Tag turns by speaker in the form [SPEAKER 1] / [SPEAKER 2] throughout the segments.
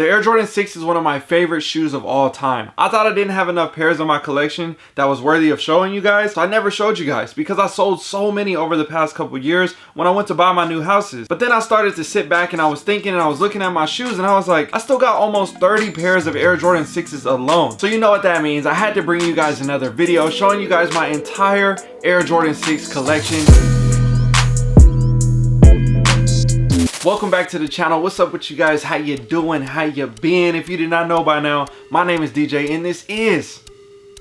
[SPEAKER 1] The Air Jordan 6 is one of my favorite shoes of all time. I thought I didn't have enough pairs in my collection that was worthy of showing you guys, so I never showed you guys because I sold so many over the past couple years when I went to buy my new houses. But then I started to sit back and I was thinking and I was looking at my shoes and I was like, I still got almost 30 pairs of Air Jordan 6s alone. So you know what that means. I had to bring you guys another video showing you guys my entire Air Jordan 6 collection. Welcome back to the channel. What's up with you guys? How you doing? How you been? If you did not know by now, my name is DJ and this is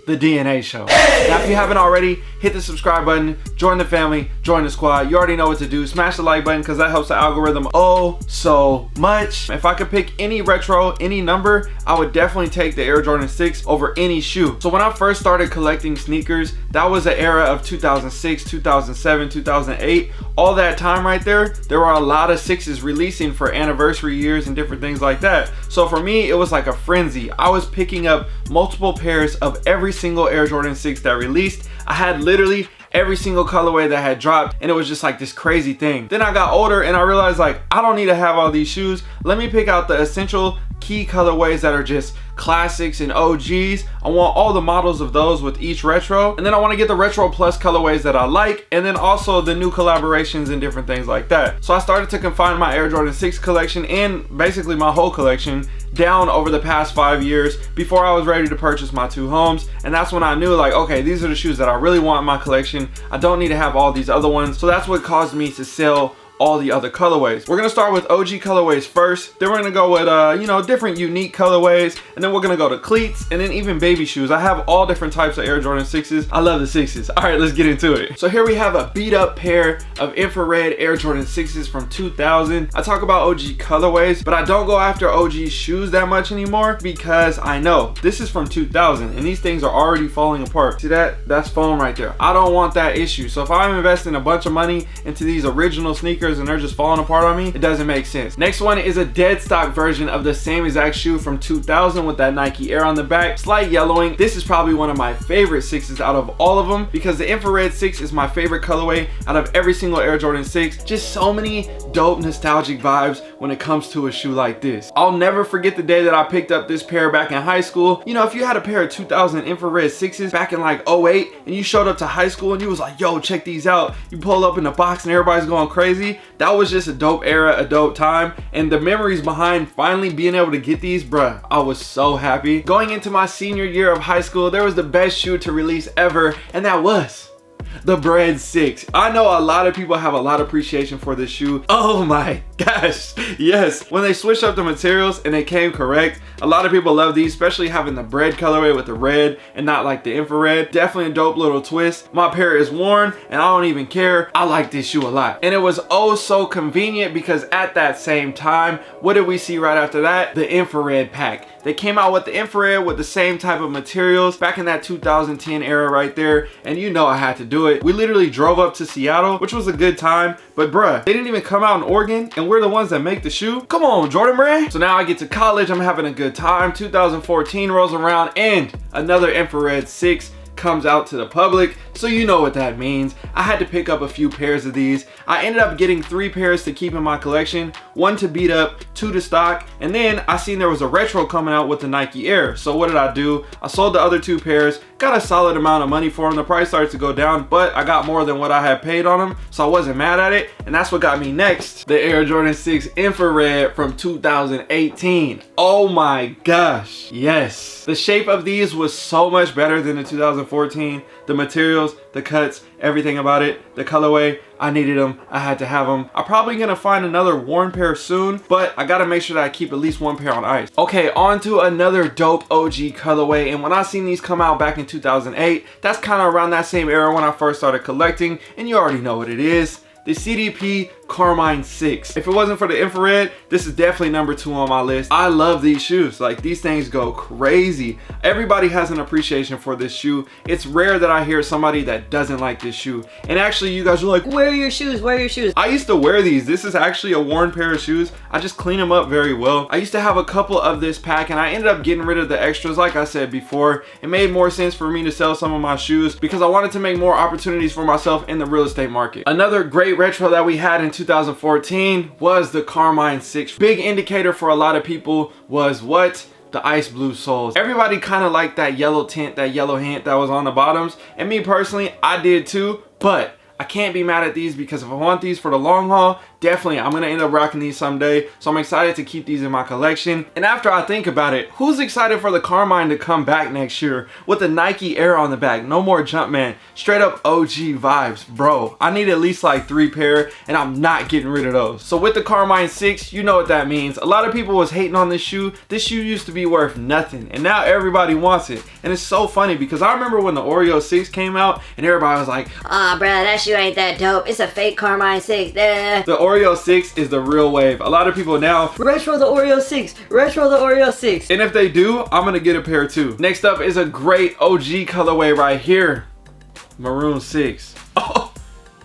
[SPEAKER 1] the DNA Show. Now, if you haven't already, hit the subscribe button, join the family, join the squad. You already know what to do. Smash the like button because that helps the algorithm oh so much. If I could pick any retro, any number, I would definitely take the Air Jordan 6 over any shoe. So when I first started collecting sneakers, that was the era of 2006, 2007, 2008. All that time right there were a lot of 6s releasing for anniversary years and different things like that. So for me, it was like a frenzy. I was picking up multiple pairs of every single Air Jordan 6 that released. I had literally every single colorway that had dropped, and it was just like this crazy thing. Then I got older and I realized, like, I don't need to have all these shoes. Let me pick out the essential key colorways that are just classics and OGs. I want all the models of those with each retro, and then I want to get the retro plus colorways that I like, and then also the new collaborations and different things like that. So I started to confine my Air Jordan 6 collection and basically my whole collection down over the past 5 years before I was ready to purchase my two homes. And that's when I knew, like, okay, these are the shoes that I really want in my collection. I don't need to have all these other ones. So that's what caused me to sell all the other colorways. We're gonna start with OG colorways first, then we're gonna go with you know, different unique colorways, and then we're gonna go to cleats, and then even baby shoes. I have all different types of Air Jordan 6s. I love the 6s. All right, let's get into it. So here we have a beat up pair of infrared Air Jordan 6s from 2000. I talk about OG colorways, but I don't go after OG shoes that much anymore because I know this is from 2000 and these things are already falling apart. See that? That's foam right there. I don't want that issue. So if I'm investing a bunch of money into these original sneakers and they're just falling apart on me, it doesn't make sense. Next one is a dead stock version of the same exact shoe from 2000 with that Nike Air on the back, slight yellowing. This is probably one of my favorite 6s out of all of them because the infrared 6 is my favorite colorway out of every single Air Jordan 6. Just so many dope nostalgic vibes when it comes to a shoe like this. I'll never forget the day that I picked up this pair back in high school. You know, if you had a pair of 2000 infrared 6s back in like 08 and you showed up to high school and you was like, yo, check these out. You pull up in the box and everybody's going crazy. That was just a dope era, a dope time. And the memories behind finally being able to get these, bruh, I was so happy. Going into my senior year of high school, there was the best shoe to release ever, and that was the Bread 6. I know a lot of people have a lot of appreciation for this shoe. Oh my gosh, yes. When they switched up the materials and they came correct, a lot of people love these, especially having the bread colorway with the red and not like the infrared. Definitely a dope little twist. My pair is worn and I don't even care. I like this shoe a lot. And it was oh so convenient because at that same time, what did we see right after that? The infrared pack. They came out with the infrared with the same type of materials back in that 2010 era right there. And you know I had to do it. We literally drove up to Seattle, which was a good time, but bruh, they didn't even come out in Oregon and we're the ones that make the shoe. Come on, Jordan brand. So now I get to college, I'm having a good time. 2014 rolls around and another infrared 6 comes out to the public, so you know what that means. I had to pick up a few pairs of these. I ended up getting 3 pairs to keep in my collection, 1 to beat up, 2 to stock, and then I seen there was a retro coming out with the Nike Air. So what did I do? I sold the other 2 pairs, got a solid amount of money for them. The price started to go down, but I got more than what I had paid on them, so I wasn't mad at it, and that's what got me next. The Air Jordan 6 infrared from 2018. Oh my gosh, yes. The shape of these was so much better than the 2014. The materials, the cuts, everything about it, the colorway, I needed them. I had to have them. I'm probably gonna find another worn pair soon, but I gotta make sure that I keep at least 1 pair on ice. Okay, on to another dope OG colorway, and when I seen these come out back in 2008, that's kind of around that same era when I first started collecting, and you already know what it is. The CDP Carmine 6. If it wasn't for the infrared, this is definitely number 2 on my list. I love these shoes. Like, these things go crazy. Everybody has an appreciation for this shoe. It's rare that I hear somebody that doesn't like this shoe. And actually, you guys are like, where are your shoes? Where are your shoes? I used to wear these. This is actually a worn pair of shoes. I just clean them up very well. I used to have a couple of this pack and I ended up getting rid of the extras. Like I said before, it made more sense for me to sell some of my shoes because I wanted to make more opportunities for myself in the real estate market. Another great retro that we had in 2014 was the Carmine 6. Big indicator for a lot of people was what? The ice blue soles. Everybody kind of liked that yellow tint, that yellow hint that was on the bottoms. And me personally, I did too, but I can't be mad at these because if I want these for the long haul, definitely I'm gonna end up rocking these someday. So I'm excited to keep these in my collection. And after I think about it, who's excited for the Carmine to come back next year with the Nike Air on the back? No more Jumpman, straight up OG vibes. Bro, I need at least like 3 pair and I'm not getting rid of those. So with the Carmine 6, you know what that means. A lot of people was hating on this shoe. This shoe used to be worth nothing and now everybody wants it. And it's so funny because I remember when the Oreo 6 came out and everybody was like,
[SPEAKER 2] "Aw, bruh, that shoe ain't that dope. It's a fake Carmine 6.
[SPEAKER 1] The Oreo 6 is the real wave. A lot of people now
[SPEAKER 2] retro the Oreo 6, retro the Oreo 6.
[SPEAKER 1] And if they do, I'm gonna get a pair too. Next up is a great OG colorway right here. Maroon 6.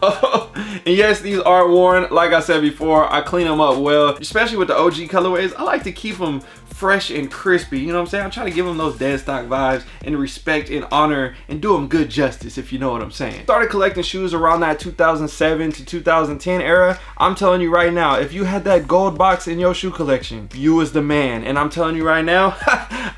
[SPEAKER 1] And yes, these are worn. Like I said before, I clean them up well. Especially with the OG colorways, I like to keep them fresh and crispy. You know what I'm saying? I'm trying to give them those dead stock vibes and respect and honor and do them good justice, if you know what I'm saying. Started collecting shoes around that 2007 to 2010 era. I'm telling you right now, if you had that gold box in your shoe collection, you was the man. And I'm telling you right now,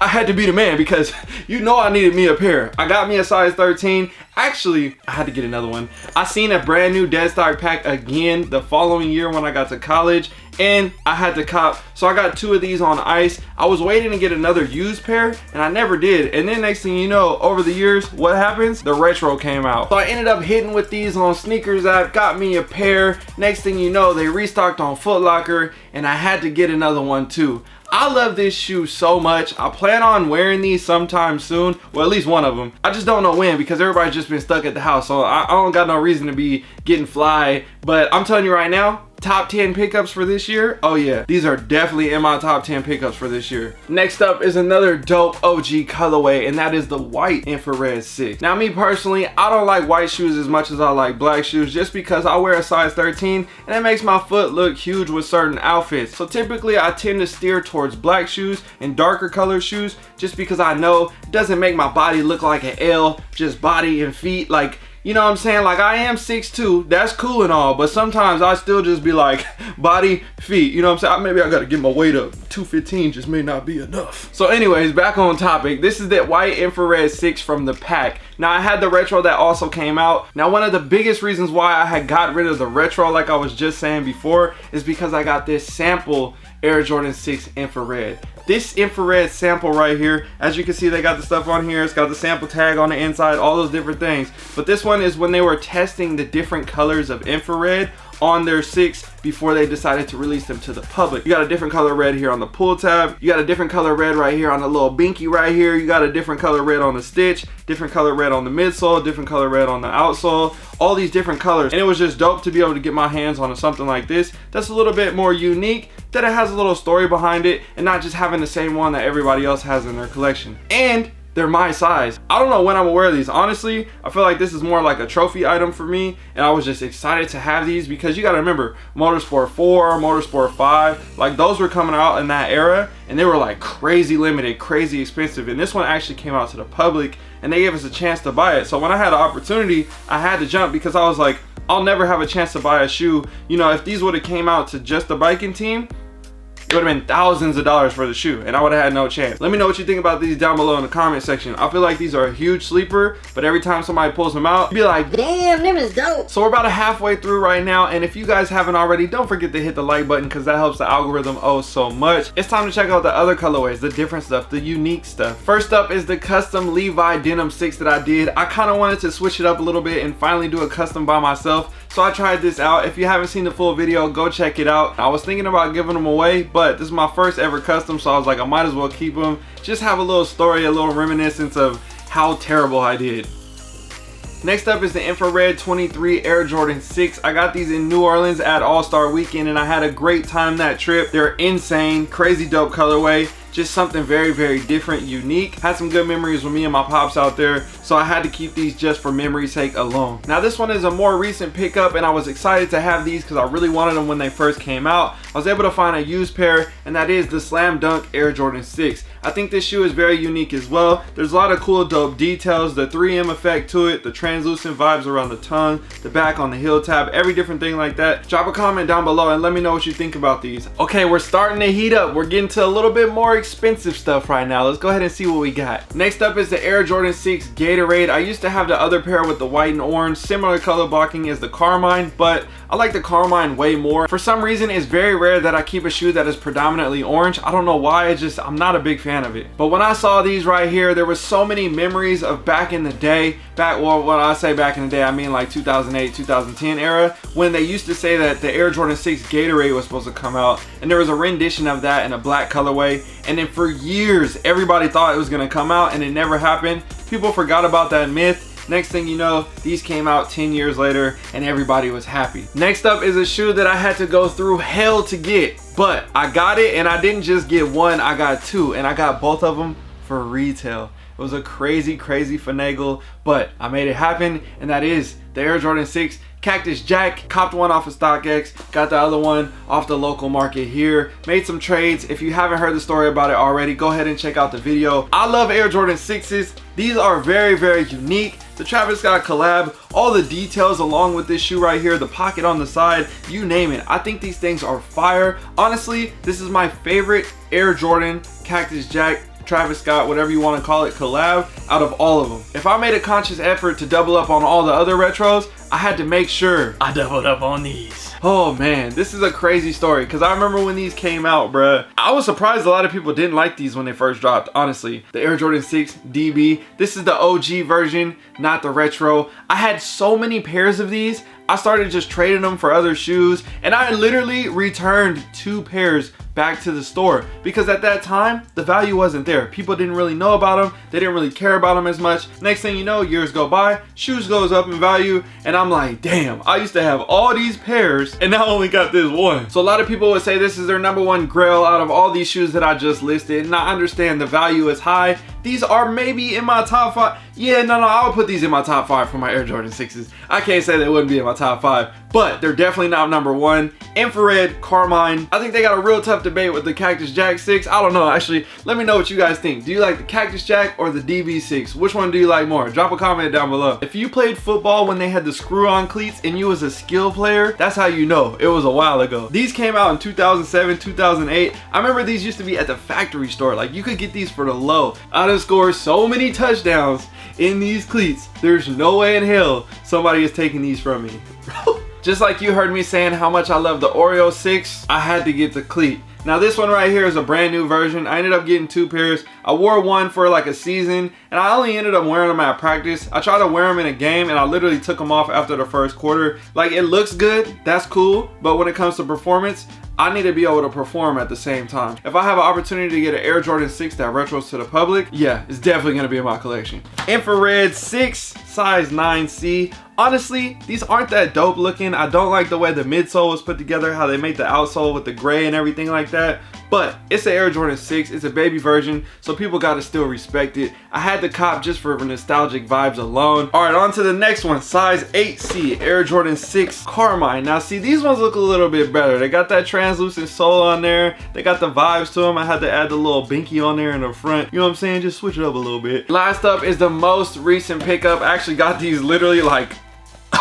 [SPEAKER 1] I had to be the man because you know I needed me a pair. I got me a size 13. Actually, I had to get another one. I seen a brand new dead stock pack again the following year when I got to college and I had to cop. So I got 2 of these on ice. I was waiting to get another used pair and I never did. And then next thing you know, over the years, what happens? The retro came out. So I ended up hitting with these on Sneakers app, got me a pair. Next thing you know, they restocked on Foot Locker and I had to get another one too. I love this shoe so much. I plan on wearing these sometime soon. Well, at least one of them. I just don't know when because everybody's just been stuck at the house. So I don't got no reason to be getting fly. But I'm telling you right now, top 10 pickups for this year. Oh yeah, these are definitely in my top 10 pickups for this year. Next up is another dope OG colorway and that is the white infrared 6. Now me personally, I don't like white shoes as much as I like black shoes just because I wear a size 13 and it makes my foot look huge with certain outfits. So typically I tend to steer towards black shoes and darker colored shoes just because I know it doesn't make my body look like an L, just body and feet. Like, you know what I'm saying? Like I am 6'2", that's cool and all, but sometimes I still just be like body, feet, you know what I'm saying? Maybe I gotta get my weight up. 215 just may not be enough. So anyways, back on topic. This is that white infrared 6 from the pack. Now I had the retro that also came out. Now one of the biggest reasons why I had got rid of the retro, like I was just saying before, is because I got this sample Air Jordan 6 infrared. This infrared sample right here, as you can see, they got the stuff on here. It's got the sample tag on the inside, all those different things. But this one is when they were testing the different colors of infrared on their 6 before they decided to release them to the public. You got a different color red here on the pull tab. You got a different color red right here on the little binky right here. You got a different color red on the stitch, different color red on the midsole, different color red on the outsole, all these different colors. And it was just dope to be able to get my hands on something like this that's a little bit more unique, that it has a little story behind it and not just having the same one that everybody else has in their collection. And they're my size. I don't know when I'm gonna wear these. Honestly, I feel like this is more like a trophy item for me, and I was just excited to have these because you gotta remember, Motorsport 4, Motorsport 5, like those were coming out in that era, and they were like crazy limited, crazy expensive, and this one actually came out to the public, and they gave us a chance to buy it. So when I had an opportunity, I had to jump because I was like, I'll never have a chance to buy a shoe. You know, if these would have came out to just the biking team, it would have been thousands of dollars for the shoe and I would have had no chance. Let me know what you think about these down below in the comment section. I feel like these are a huge sleeper, but every time somebody pulls them out, you'd be like,
[SPEAKER 2] damn, them is dope.
[SPEAKER 1] So we're about halfway through right now, and if you guys haven't already, don't forget to hit the like button because that helps the algorithm oh so much. It's time to check out the other colorways, the different stuff, the unique stuff. First up is the custom Levi denim 6 that I did. I kind of wanted to switch it up a little bit and finally do a custom by myself. So I tried this out. If you haven't seen the full video, go check it out. I was thinking about giving them away, but this is my first ever custom, so I was like, I might as well keep them. Just have a little story, a little reminiscence of how terrible I did. Next up is the Infrared 23 Air Jordan 6. I got these in New Orleans at All-Star Weekend and I had a great time that trip. They're insane, crazy dope colorway. just something very, very different, unique. Had some good memories with me and my pops out there, so I had to keep these just for memory's sake alone. Now this one is a more recent pickup, and I was excited to have these because I really wanted them when they first came out. I was able to find a used pair, and that is the Slam Dunk Air Jordan 6. I think this shoe is very unique as well. There's a lot of cool dope details, the 3M effect to it, the translucent vibes around the tongue, the back on the heel tab, every different thing like that. Drop a comment down below and let me know what you think about these. Okay, we're starting to heat up. We're getting to a little bit more expensive stuff right now. Let's go ahead and see what we got. Next up is the Air Jordan 6 Gatorade. I used to have the other pair with the white and orange, similar color blocking as the Carmine, but I like the Carmine way more. For some reason, it's very rare that I keep a shoe that is predominantly orange. I don't know why, I'm not a big fan of it. But when I saw these right here, there was so many memories of back in the day. Well, when I say back in the day, I mean like 2008, 2010 era, when they used to say that the Air Jordan 6 Gatorade was supposed to come out, and there was a rendition of that in a black colorway, and then for years, everybody thought it was gonna come out, and it never happened. People forgot about that myth. Next thing you know, these came out 10 years later and everybody was happy. Next up is a shoe that I had to go through hell to get, but I got it, and I didn't just get one, I got two, and I got both of them for retail. It was a crazy finagle, but I made it happen, and that is the Air Jordan 6 Cactus Jack. Copped one off of StockX, got the other one off the local market here. Made some trades. If you haven't heard the story about it already, go ahead and check out the video. I love Air Jordan 6s. These are very, very unique. The Travis Scott collab, all the details along with this shoe right here, the pocket on the side, you name it. I think these things are fire. Honestly, this is my favorite Air Jordan Cactus Jack, Travis Scott, whatever you want to call it, collab out of all of them. If I made a conscious effort to double up on all the other retros, I had to make sure I doubled up on these. Oh man, this is a crazy story because I remember when these came out, bruh. I was surprised a lot of people didn't like these when they first dropped, honestly. The Air Jordan 6 DB. This is the OG version, not the retro. I had so many pairs of these. I started just trading them for other shoes, and I literally returned 2 pairs back to the store because at that time the value wasn't there. People didn't really know about them, they didn't really care about them as much. Next thing you know, years go by, shoes goes up in value, and I'm like, damn, I used to have all these pairs and now I only got this one. So a lot of people would say this is their #1 grail out of all these shoes that I just listed, and I understand the value is high. These are maybe in my top 5. Yeah, no, I would put these in my top 5 for my Air Jordan 6s. I can't say they wouldn't be in my top 5, but they're definitely not #1. Infrared, Carmine. I think they got a real tough debate with the Cactus Jack 6. I don't know, actually. Let me know what you guys think. Do you like the Cactus Jack or the DB6? Which one do you like more? Drop a comment down below. If you played football when they had the screw-on cleats and you was a skill player, that's how you know it was a while ago. These came out in 2007, 2008. I remember these used to be at the factory store. Like, you could get these for the low. I done scored so many touchdowns in these cleats. There's no way in hell somebody is taking these from me. Just like you heard me saying how much I love the Oreo 6, I had to get the cleat. Now this one right here is a brand new version. I ended up getting 2 pairs. I wore one for like a season, and I only ended up wearing them at practice. I tried to wear them in a game, and I literally took them off after the first quarter. Like, it looks good, that's cool, but when it comes to performance, I need to be able to perform at the same time. If I have an opportunity to get an Air Jordan 6 that retros to the public, yeah, it's definitely gonna be in my collection. Infrared 6, size 9C. Honestly, these aren't that dope looking. I don't like the way the midsole was put together, how they make the outsole with the gray and everything like that. But it's an Air Jordan 6, it's a baby version, so people gotta still respect it. I had to cop just for nostalgic vibes alone. All right, on to the next one, size 8C, Air Jordan 6 Carmine. Now see, these ones look a little bit better. They got that translucent sole on there. They got the vibes to them. I had to add the little binky on there in the front. You know what I'm saying? Just switch it up a little bit. Last up is the most recent pickup. I actually got these literally like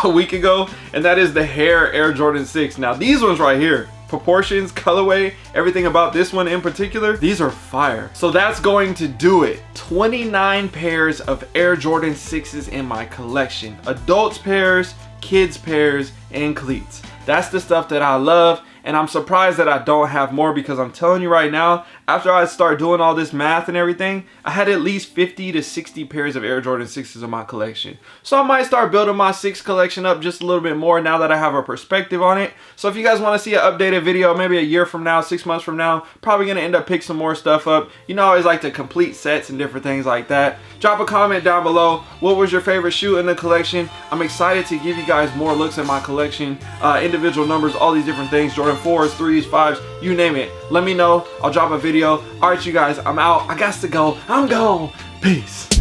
[SPEAKER 1] a week ago, and that is the Hair Air Jordan 6. Now these ones right here, proportions, colorway, everything about this one in particular, these are fire. So that's going to do it. 29 pairs of Air Jordan 6s in my collection. Adults pairs, kids pairs, and cleats. That's the stuff that I love, and I'm surprised that I don't have more, because I'm telling you right now, after I start doing all this math and everything, I had at least 50 to 60 pairs of Air Jordan 6s in my collection. So I might start building my 6 collection up just a little bit more now that I have a perspective on it. So if you guys want to see an updated video, maybe a year from now, 6 months from now, probably going to end up picking some more stuff up. You know, I always like to complete sets and different things like that. Drop a comment down below. What was your favorite shoe in the collection? I'm excited to give you guys more looks at my collection, individual numbers, all these different things, Jordan 4s, 3s, 5s, you name it. Let me know. I'll drop a video video. All right, you guys, I'm out. I got to go. I'm gone. Peace.